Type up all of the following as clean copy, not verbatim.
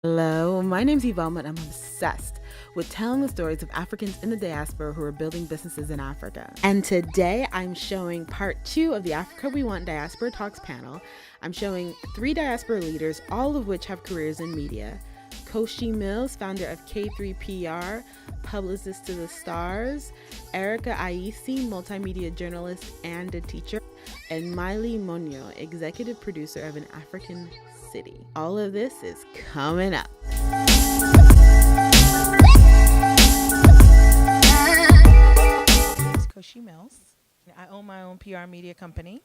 Hello, my name's Iveoma and I'm obsessed with telling the stories of Africans in the diaspora who are building businesses in Africa. And today I'm showing part 2 of the Africa We Want Diaspora Talks panel. I'm showing 3 diaspora leaders, all of which have careers in media. Koshi Mills, founder of K3PR, publicist to the stars, Erica Aisi, multimedia journalist and a teacher, and Miley Monyo, executive producer of An African City. All of this is coming up. It's Koshi Mills. I own my own PR media company.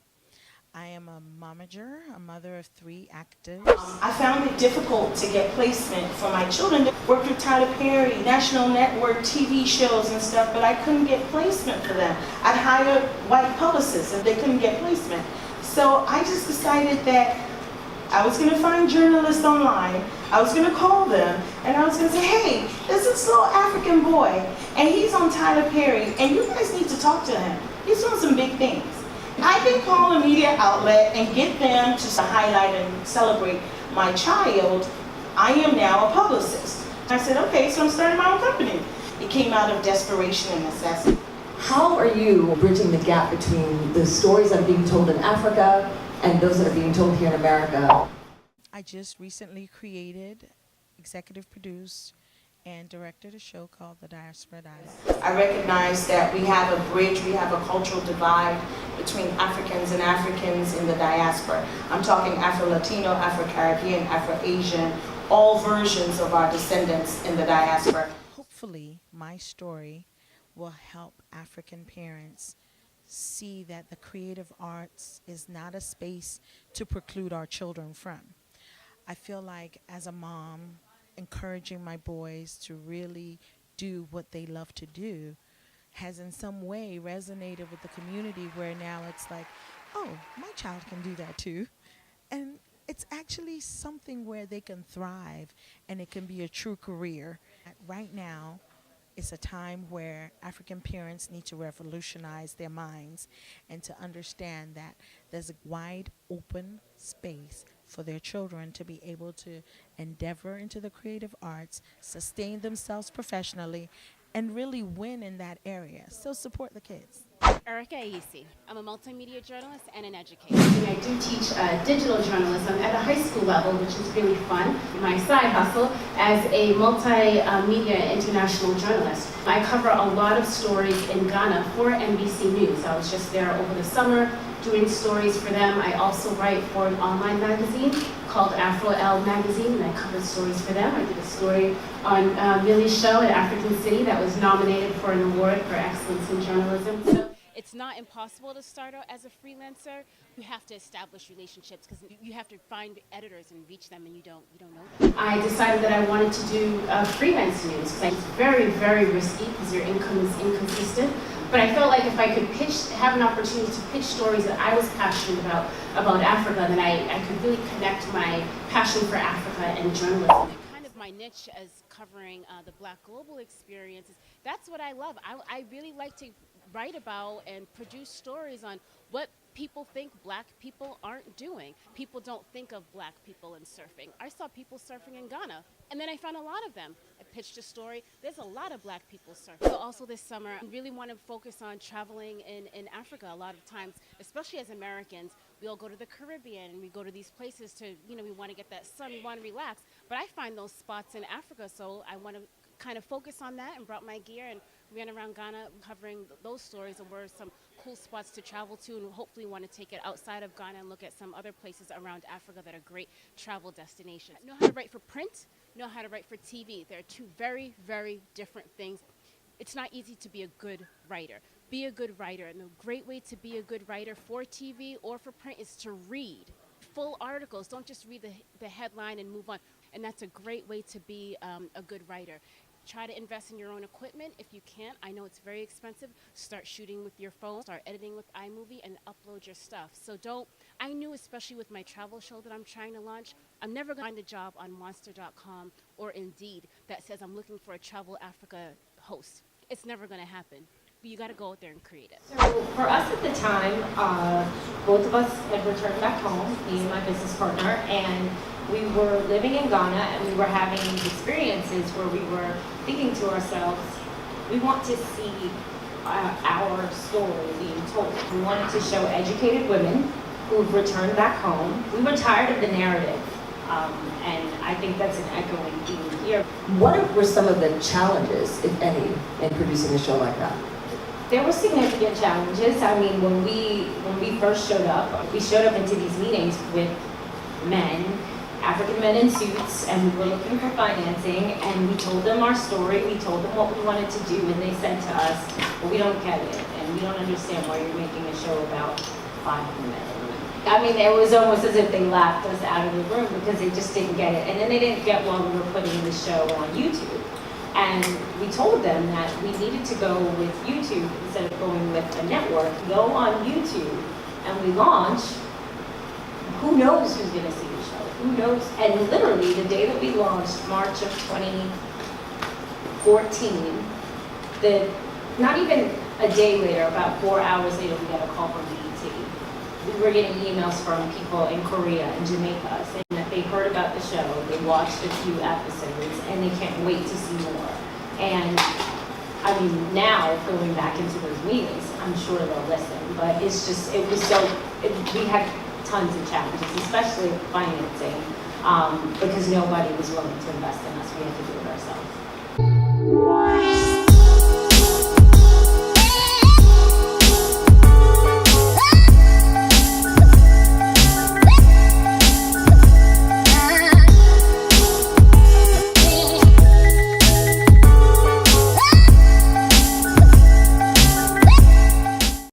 I am a momager, a mother of 3 actives. I found it difficult to get placement for my children. I worked with Tyler Perry, National Network TV shows and stuff, but I couldn't get placement for them. I'd hire white publicists and they couldn't get placement. So I just decided that I was going to find journalists online, I was going to call them, and I was going to say, hey, there's this little African boy, and he's on Tyler Perry, and you guys need to talk to him. He's doing some big things. I can call a media outlet and get them to highlight and celebrate my child. I am now a publicist. I said, okay, so I'm starting my own company. It came out of desperation and necessity. How are you bridging the gap between the stories that are being told in Africa and those that are being told here in America? I just recently created, executive produced, and directed a show called The Diaspora. I recognize that we have a bridge, we have a cultural divide between Africans and Africans in the diaspora. I'm talking Afro-Latino, Afro-Caribbean, Afro-Asian, all versions of our descendants in the diaspora. Hopefully, my story will help African parents see that the creative arts is not a space to preclude our children from. I feel like as a mom, encouraging my boys to really do what they love to do has in some way resonated with the community, where now it's like, oh, my child can do that too. And it's actually something where they can thrive and it can be a true career. Right now, it's a time where African parents need to revolutionize their minds and to understand that there's a wide open space for their children to be able to endeavor into the creative arts, sustain themselves professionally, and really win in that area. So support the kids. Erica Aisi. I'm a multimedia journalist and an educator. I do teach digital journalism at a high school level, which is really fun. My side hustle as a multimedia international journalist. I cover a lot of stories in Ghana for NBC News. I was just there over the summer doing stories for them. I also write for an online magazine called Afro-L Magazine, and I covered stories for them. I did a story on Millie's show at African City that was nominated for an award for excellence in journalism. So it's not impossible to start out as a freelancer. You have to establish relationships because you have to find editors and reach them, and you don't know them. I decided that I wanted to do freelance news because it's very, very risky because your income is inconsistent. But I felt like if I could have an opportunity to pitch stories that I was passionate about Africa, then I could really connect my passion for Africa and journalism. Kind of my niche as covering the Black global experiences. That's what I love. I really like to write about and produce stories on what people think Black people aren't doing. People don't think of Black people in surfing. I saw people surfing in Ghana, and then I found a lot of them. I pitched a story. There's a lot of Black people surfing. So also this summer, I really want to focus on traveling in Africa. A lot of times, especially as Americans, we all go to the Caribbean and we go to these places to, we want to get that sun, we want to relax. But I find those spots in Africa, so I want to kind of focus on that and brought my gear and ran around Ghana covering those stories and where some cool spots to travel to, and hopefully want to take it outside of Ghana and look at some other places around Africa that are great travel destinations. Know how to write for print, know how to write for TV. They're 2 very, very different things. It's not easy to be a good writer. Be a good writer, and a great way to be a good writer for TV or for print is to read full articles. Don't just read the headline and move on. And that's a great way to be a good writer. Try to invest in your own equipment if you can't. I know it's very expensive. Start shooting with your phone, start editing with iMovie, and upload your stuff. So I knew, especially with my travel show that I'm trying to launch, I'm never going to find a job on Monster.com or Indeed that says I'm looking for a Travel Africa host. It's never going to happen. But you got to go out there and create it. So for us at the time, both of us had returned back home, me and my business partner, and we were living in Ghana and we were having experiences where we were thinking to ourselves, we want to see our story being told. We wanted to show educated women who've returned back home. We were tired of the narrative, and I think that's an echoing theme here. What were some of the challenges, if any, in producing a show like that? There were significant challenges. I mean, when we first showed up, we showed up into these meetings with men, African men in suits, and we were looking for financing, and we told them our story, we told them what we wanted to do, and they said to us, well, we don't get it, and we don't understand why you're making a show about 5 men. I mean, it was almost as if they laughed us out of the room because they just didn't get it. And then they didn't get why we were putting the show on YouTube. And we told them that we needed to go with YouTube instead of going with a network. Go on YouTube and we launch. Who knows who's going to see the show? Who knows? And literally the day that we launched, March of 2014, not even a day later, about 4 hours later, we got a call from BET. We were getting emails from people in Korea and Jamaica saying that they heard about the show, they watched a few episodes, and they can't wait to see more. And I mean, now going back into those meetings, I'm sure they'll listen. But it's just, we had tons of challenges, especially financing, because nobody was willing to invest in us. We had to do it ourselves.